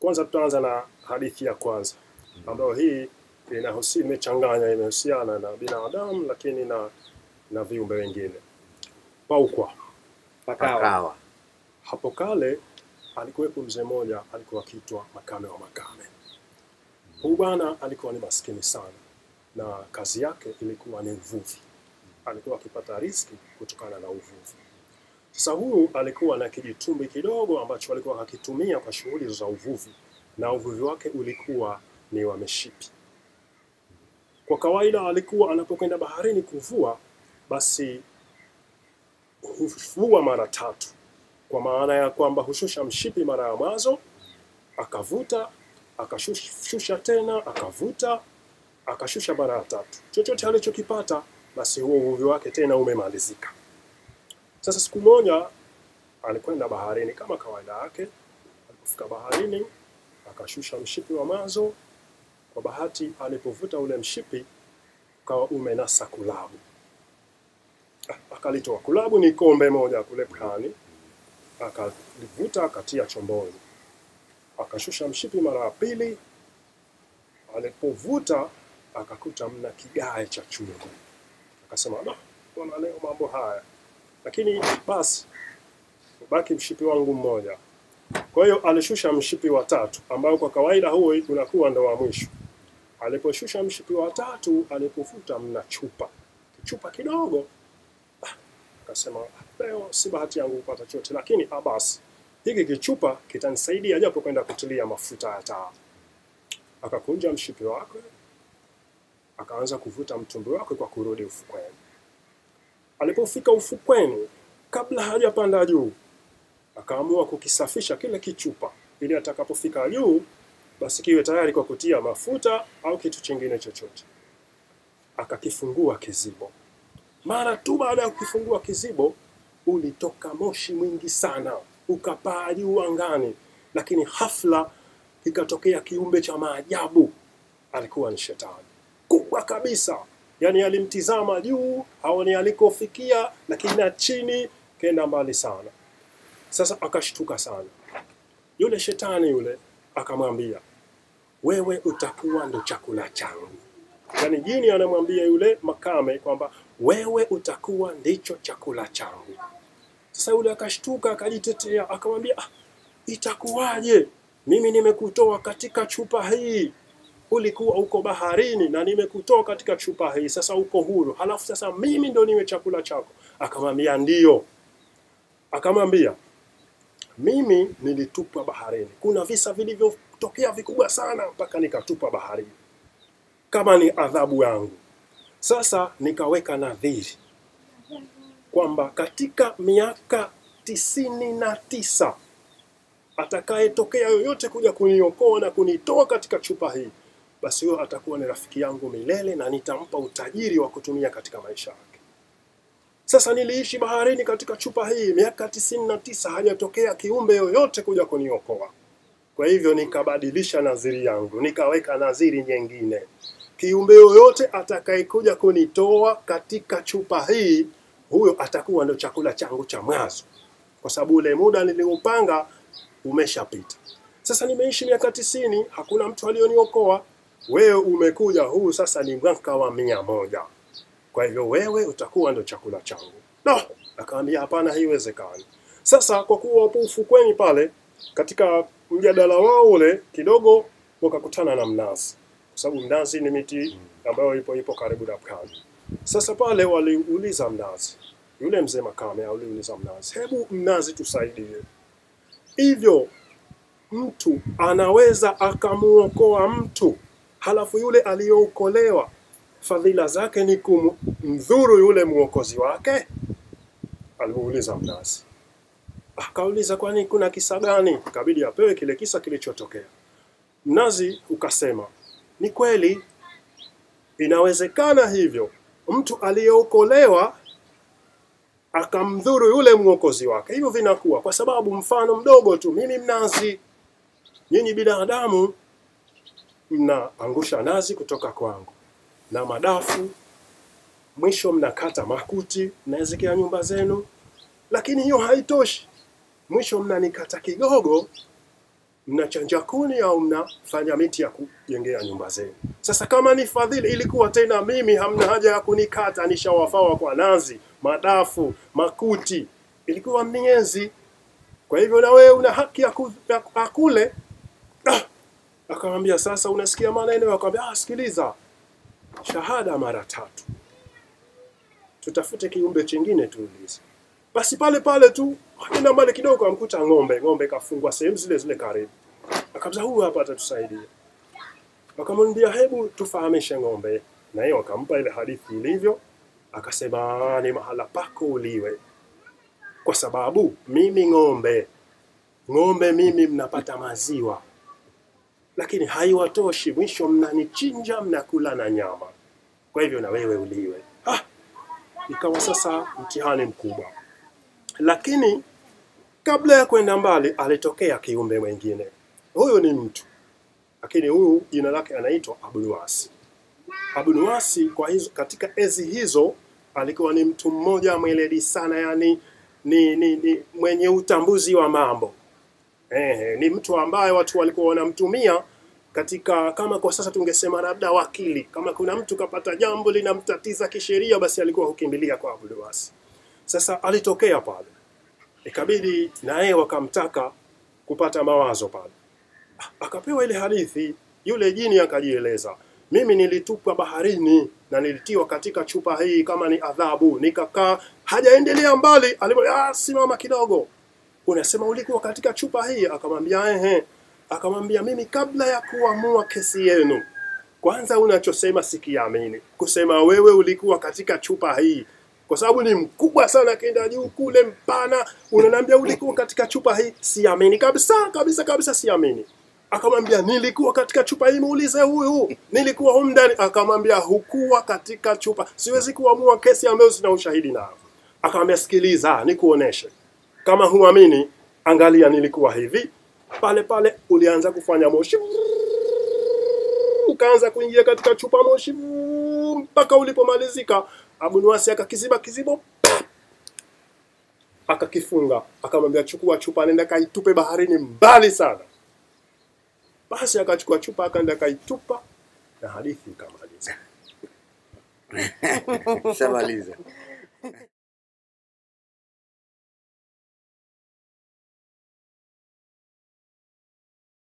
Kwanza tutaanza na hadithi ya kwanza ambayo hii imehusiana na binadamu lakini na viumbe wengine. Paukwa. Pakawa. Hapo kale alikuwepo mzee mmoja alikuwa akiitwa Makame wa Makame. Huyu bwana alikuwa ni maskini sana na kazi yake ilikuwa ni uvuvi. Alikuwa akipata riziki kutokana na uvuvi. Sasa huyu alikuwa na kijitumbi kidogo ambacho alikuwa akitumia kwa shughuli za uvuvi, na uvuvi wake ulikuwa ni wa mishipi. Kwa kawaida alikuwa anapokwenda baharini kuvua, basi huvua mara 3. Kwa maana ya kwamba hushusha mshipi mara ya mwanzo, akavuta, akashusha tena, akavuta, akashusha mara ya 3. Chochote alichokipata, basi huo uvuvi wake tena umemalizika. Sasa siku moja alikwenda baharini kama kawaida yake. Alipofika baharini akashusha mshipi wa mwanzo. Kwa bahati alipovuta ule mshipi ukawa umenasa kulabu. Akalitoa kulabu, ni kombe moja kule pwani. Akalivuta akatia chomboni. Akashusha mshipi mara ya pili. Alipovuta akakuta mna kigae cha chungu. Akasema, "Bwana, leo mambo haya." Lakini basi ubaki mshipi wangu mmoja. Kwa hiyo alishusha mshipi wa 3 ambao kwa kawaida huo unakuwa ndo wa mwisho. Aliposhusha mshipi wa 3, alipofuta mna kichupa kidogo. Akasema, leo si bahati yangu kupata chote, lakini basi hiki kichupa kitanisaidia japo kwenda kutilia mafuta ya taa. Akakunja mshipi wake, akaanza kuvuta mtumbi wake kwa kurudi ufukweni. Alipofika ufukweni, kabla hajapanda juu, akaamua kukisafisha kile kichupa ili atakapofika juu basi kiwe tayari kwa kutia mafuta au kitu kingine chochote. Akakifungua kizibo. Mara tu baada ya kukifungua kizibo, ulitoka moshi mwingi sana, ukapaa juu angani, lakini hafla ikatokea kiumbe cha maajabu. Alikuwa ni shetani. Kubwa kabisa. Yani alimtizama juu, haoni alikofikia, lakini na chini kenda mbali sana. Sasa akashtuka sana. Yule shetani yule akamwambia, "Wewe utakuwa ndo chakula changu." Yani jini anamwambia yule Makame kwamba wewe utakuwa ndicho chakula changu. Sasa yule akashtuka, akajitetea, akamwambia, "Itakuwaje? Mimi nimekutoa katika chupa hii. Ulikuwa uko baharini na nimekutoa katika chupa hii, sasa uko huru. Halafu sasa mimi ndo niwe chakula chako." Akamwambia, "Ndio." Akamwambia, "Mimi nilitupwa baharini. Kuna visa vilivyotokea vikubwa sana mpaka nikatupwa baharini. Kama ni adhabu yangu. Sasa nikaweka nadhiri kwamba katika miaka 99 atakayetokea yoyote kuja kuniokoa na kunitoa katika chupa hii, basi huyo atakuwa ni rafiki yangu milele na nitampa utajiri wa kutumia katika maisha yake." Sasa niliishi baharini katika chupa hii miaka 99, hajatokea kiumbe yoyote kuja kuniokoa. Kwa hivyo nikabadilisha nadhiri yangu, nikaweka nadhiri nyingine. Kiumbe yoyote atakayekuja kunitoa katika chupa hii, huyo atakuwa ndo chakula changu cha mwanzo. Kwa sababu ule muda niliupanga umeshapita. Sasa nimeishi miaka 90, hakuna mtu alioniokoa. Wewe umekuja, huu sasa ni mwaka wa 100. Kwa hivyo wewe utakuwa ndo chakula changu. No, akamwambia hapana, haiwezekani. Sasa kwa kuwa wapo ufukweni pale, katika mjadala wao ule kidogo wakakutana na mnazi. Kwa sababu mnazi ni miti ambayo ipo karibu na pwani. Sasa pale waliuliza mnazi. Yule mzee Makame aliuliza mnazi, "Hebu mnazi tusaidie. Hivyo mtu anaweza akamuokoa mtu, halafu yule aliyookolewa fadhila zake ni kumdhuru yule muokozi wake?" Aliuliza mnazi. Akauliza, "Kwani kuna kisa gani?" Ikabidi apewe kile kisa kilichotokea. Mnazi ukasema, "Ni kweli inawezekana hivyo. Mtu aliyeokolewa akamdhuru yule muokozi wake. Hivyo vinakuwa kwa sababu mfano mdogo tu, mimi mnazi, nyinyi binadamu mnaangusha nazi kutoka kwangu na madafu, mwisho mnakata makuti, mnaezekea nyumba zenu, lakini hiyo haitoshi. Mwisho mnanikata kigogo mnachanja kuni au mnafanya miti ya kujengea nyumba zenu? Sasa kama ni fadhili, ilikuwa tena mimi hamna haja ya kunikata, nishawafawa kwa nazi, madafu, makuti, ilikuwa miezi. Kwa hivyo na wewe una haki ya kule. Akamwambia sasa unasikia maneno? Akamwambia sikiliza, shahada mara 3. Tutafute kiumbe chingine tuulize. Basi pale pale tu akaenda mbali kidogo amkuta ng'ombe kafungwa sehemu zile karibu. Akamza huyu hapa atatusaidia. Akamwambia hebu tufahamishe ng'ombe. Na yeye akampa ile hadithi ilivyo. Akasema ni mahala pako uliwe. Kwa sababu mimi ng'ombe mimi mnapata maziwa. Lakini haiwatoshi, mwisho mnanichinja, mnakula na nyama. Kwa hivyo na wewe uliwe. Ikawa sasa mtihani mkubwa. Lakini kabla ya kwenda mbali alitokea kiumbe mwingine. Huyu ni mtu. Lakini huyu jina lake anaitwa Abunuwasi. Abunuwasi katika ezi hizo alikuwa ni mtu mmoja mweledi sana, yani ni mwenye utambuzi wa mambo. Ni mtu ambaye watu walikuwa wanamtumia katika, kama kwa sasa tungesema labda wakili. Kama kuna mtu kapata jambo linamtatiza kisheria, basi alikuwa hukimbilia kwa Abunuwasi. Sasa alitokea pale. Ikabidi na yeye wakamtaka kupata mawazo pale. Akapewa ile hadithi, yule jini akajieleza. Mimi nilitupwa baharini na nilitiwa katika chupa hii kama ni adhabu. Nikakaa, hajaendelea mbali, alimwambia simama kidogo. Unasema ulikuwa katika chupa hii? Akamwambia Akamwambia mimi kabla ya kuamua kesi yenu, kwanza unachosema sikiamini. Kusema wewe ulikuwa katika chupa hii, kwa sababu ni mkubwa sana kenda juu kule mpana, unaniambia ulikuwa katika chupa hii, siamini kabisa siamini. Akamwambia nilikuwa katika chupa hii, muulize huyu, nilikuwa humu ndani. Akamwambia hukuwa katika chupa, siwezi kuamua kesi ambayo sina ushahidi nao. Akamwambia sikiliza, nikuoneshe. Kama huamini, angalia nilikuwa hivi. Pale pale ulianza kufanya moshi, ukaanza kuingia katika chupa moshi mpaka ulipomalizika. Abunuwasi akakizibo akakifunga. Akamwambia chukua chupa, nenda kaitupe baharini mbali sana. Basi akachukua chupa akaenda kaitupa na hadithi ikamaliza. Shamaliza.